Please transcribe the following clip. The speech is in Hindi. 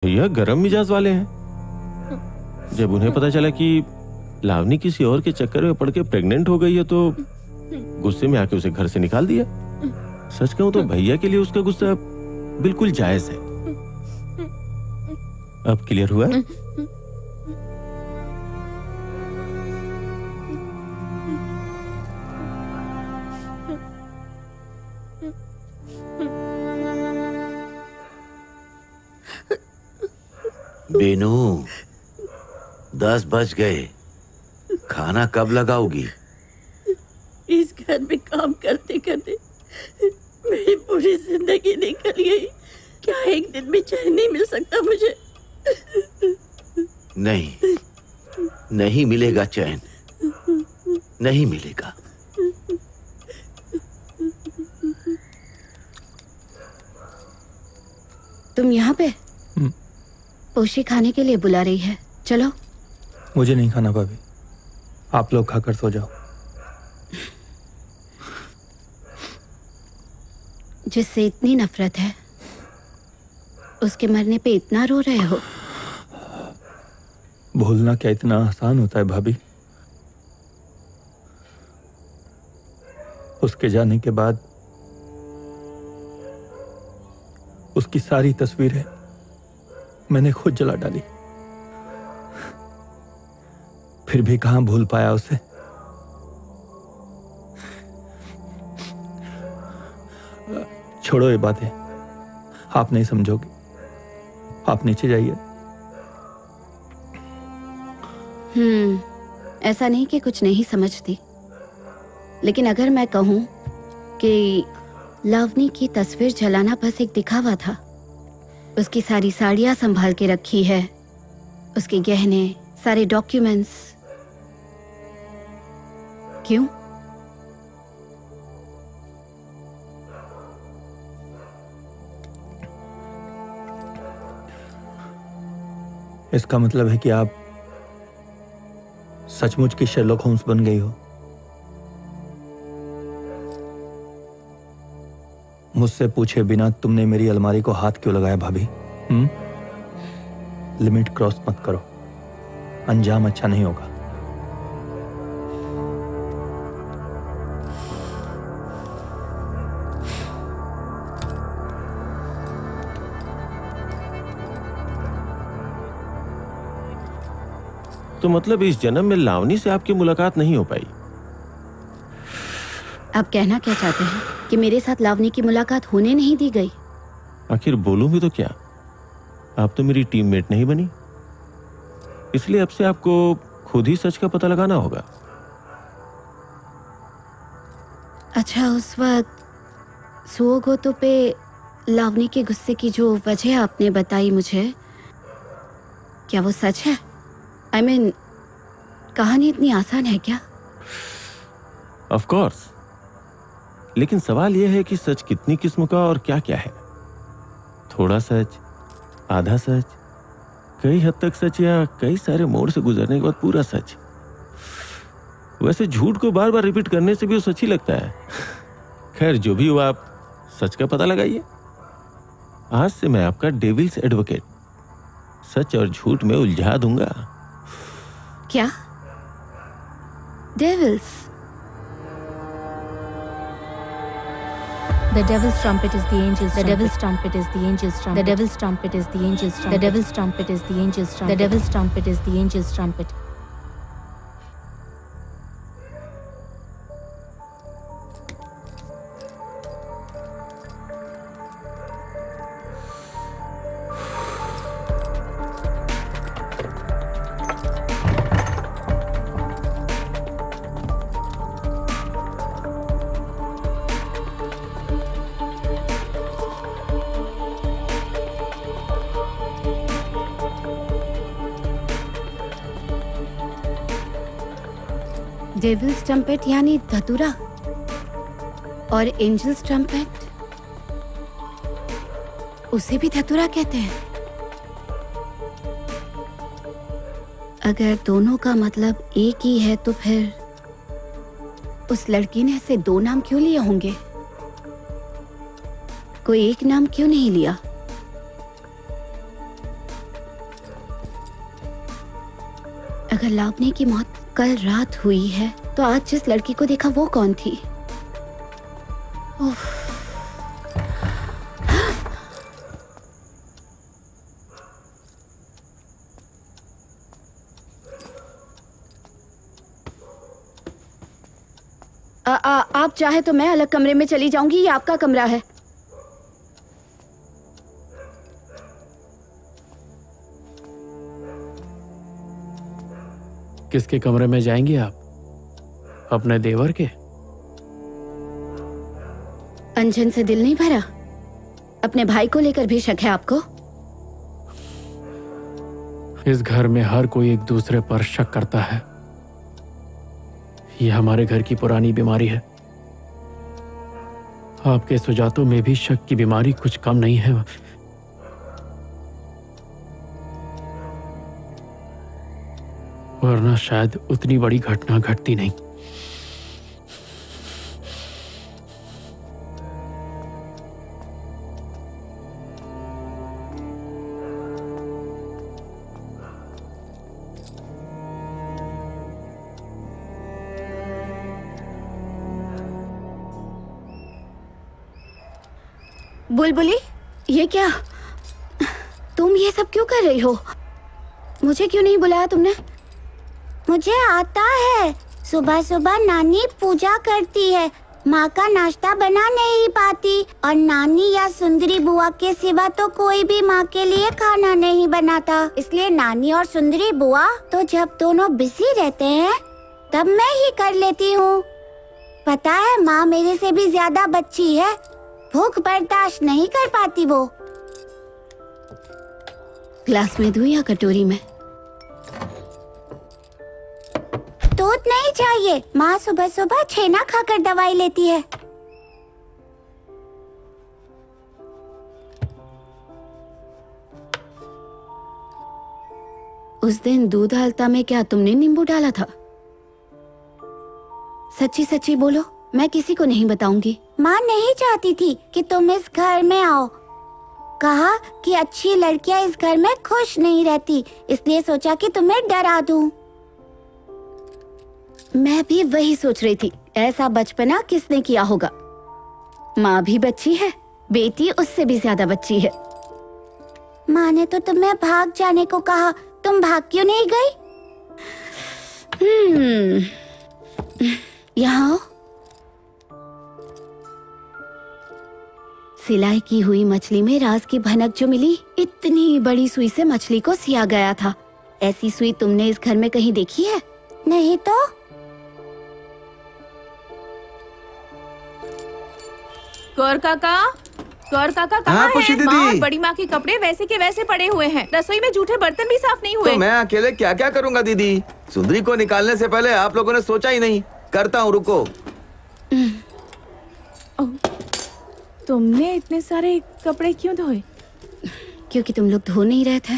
भैया गरम मिजाज वाले हैं। जब उन्हें पता चला कि लावनी किसी और के चक्कर में पड़ के प्रेग्नेंट हो गई है तो गुस्से में आके उसे घर से निकाल दिया। सच कहूं तो भैया के लिए उसका गुस्सा बिल्कुल जायज है। अब क्लियर हुआ? बेनू, 10 बज गए। खाना कब लगाओगी? इस घर में काम करते करते मेरी पूरी जिंदगी निकल गई। क्या एक दिन भी चैन नहीं मिल सकता मुझे? नहीं, नहीं मिलेगा चैन, नहीं मिलेगा। तुम यहाँ पे? पोशी खाने के लिए बुला रही है, चलो। मुझे नहीं खाना भाभी, आप लोग खाकर सो जाओ। जिससे इतनी नफरत है उसके मरने पे इतना रो रहे हो? भूलना क्या इतना आसान होता है भाभी? उसके जाने के बाद उसकी सारी तस्वीरें मैंने खुद जला डाली, फिर भी कहां भूल पाया उसे। छोड़ो ये बातें, आप नहीं समझोगे। आप नीचे जाइए। ऐसा नहीं कि कुछ नहीं समझती, लेकिन अगर मैं कहूं कि लावनी की तस्वीर जलाना बस एक दिखावा था। उसकी सारी साड़ियां संभाल के रखी है, उसके गहने, सारे डॉक्यूमेंट्स। क्यों? इसका मतलब है कि आप सचमुच की शेरलॉक होम्स बन गई हो। मुझसे पूछे बिना तुमने मेरी अलमारी को हाथ क्यों लगाया भाभी? लिमिट क्रॉस मत करो, अंजाम अच्छा नहीं होगा। तो मतलब इस जन्म में लावनी से आपकी मुलाकात नहीं हो पाई? आप कहना क्या चाहते हैं कि मेरे साथ लावनी की मुलाकात होने नहीं दी गई? आखिर बोलूं भी तो क्या? आप तो मेरी टीममेट नहीं बनी, इसलिए अब से आपको खुद ही सच का पता लगाना होगा। अच्छा, उस वक्त सुओगोतो पे लावनी के गुस्से की जो वजह आपने बताई मुझे, क्या वो सच है? I mean, कहानी इतनी आसान है क्या? Of course, लेकिन सवाल यह है कि सच कितनी किस्म का और क्या क्या है। थोड़ा सच, आधा सच, कई हद तक सच, या कई सारे मोड़ से गुजरने के बाद पूरा सच। वैसे झूठ को बार बार रिपीट करने से भी वो सच ही लगता है। खैर, जो भी हो, आप सच का पता लगाइए। आज से मैं आपका डेविल्स एडवोकेट, सच और झूठ में उलझा दूंगा। क्या? Devils? The devil's trumpet is the angel's trumpet. The devil's trumpet is the angel's trumpet. The devil's trumpet is the angel's trumpet. The devil's trumpet is the angel's trumpet. The devil's trumpet is the angel's trumpet. Devil's trumpet यानी धतूरा, और एंजल्स ट्रम्पेट, उसे भी धतूरा कहते हैं। अगर दोनों का मतलब एक ही है तो फिर उस लड़की ने ऐसे दो नाम क्यों लिए होंगे? कोई एक नाम क्यों नहीं लिया? अगर लावनी की मौत कल रात हुई है तो आज जिस लड़की को देखा वो कौन थी? उफ। आप चाहे तो मैं अलग कमरे में चली जाऊंगी, ये आपका कमरा है। किसके कमरे में जाएंगी आप? अपने देवर के? अंजन से दिल नहीं भरा? अपने भाई को लेकर भी शक है आपको? इस घर में हर कोई एक दूसरे पर शक करता है। यह हमारे घर की पुरानी बीमारी है। आपके सुजातों में भी शक की बीमारी कुछ कम नहीं है। वरना शायद उतनी बड़ी घटना घटती नहीं। बुलबुली, ये क्या? तुम ये सब क्यों कर रही हो? मुझे क्यों नहीं बुलाया तुमने? मुझे आता है। सुबह सुबह नानी पूजा करती है, माँ का नाश्ता बना नहीं पाती और नानी या सुंदरी बुआ के सिवा तो कोई भी माँ के लिए खाना नहीं बनाता। इसलिए नानी और सुंदरी बुआ तो जब दोनों बिजी रहते हैं तब मैं ही कर लेती हूँ। पता है माँ मेरे से भी ज्यादा बच्ची है, भूख बर्दाश्त नहीं कर पाती वो। ग्लास में दूं या कटोरी में? दूध नहीं चाहिए, माँ सुबह सुबह छेना खाकर दवाई लेती है। उस दिन दूध हल्ता में क्या तुमने नींबू डाला था? सच्ची सच्ची बोलो, मैं किसी को नहीं बताऊंगी। माँ नहीं चाहती थी कि तुम इस घर में आओ। कहा कि अच्छी लड़कियां इस घर में खुश नहीं रहती, इसलिए सोचा कि तुम्हें डरा दूं। मैं भी वही सोच रही थी, ऐसा बचपना किसने किया होगा। माँ भी बच्ची है, बेटी उससे भी ज्यादा बच्ची है। माँ ने तो तुम्हें भाग जाने को कहा, तुम भाग क्यों नहीं गई? यहाँ आओ। सिलाई की हुई मछली में राज की भनक जो मिली, इतनी बड़ी सुई से मछली को सिया गया था। ऐसी सुई तुमने इस घर में कहीं देखी है? नहीं तो। गौर काका कहाँ खुशी हैं? दीदी। माँ और बड़ी माँ के कपड़े वैसे के वैसे पड़े हुए हैं। रसोई में जूठे बर्तन भी साफ नहीं हुए। तो मैं अकेले क्या क्या करूंगा दीदी? सुंदरी को निकालने से पहले आप लोगों ने सोचा ही नहीं। करता हूँ, रुको। तुमने इतने सारे कपड़े क्यों धोए? क्योंकि तुम लोग धो नहीं रहे थे।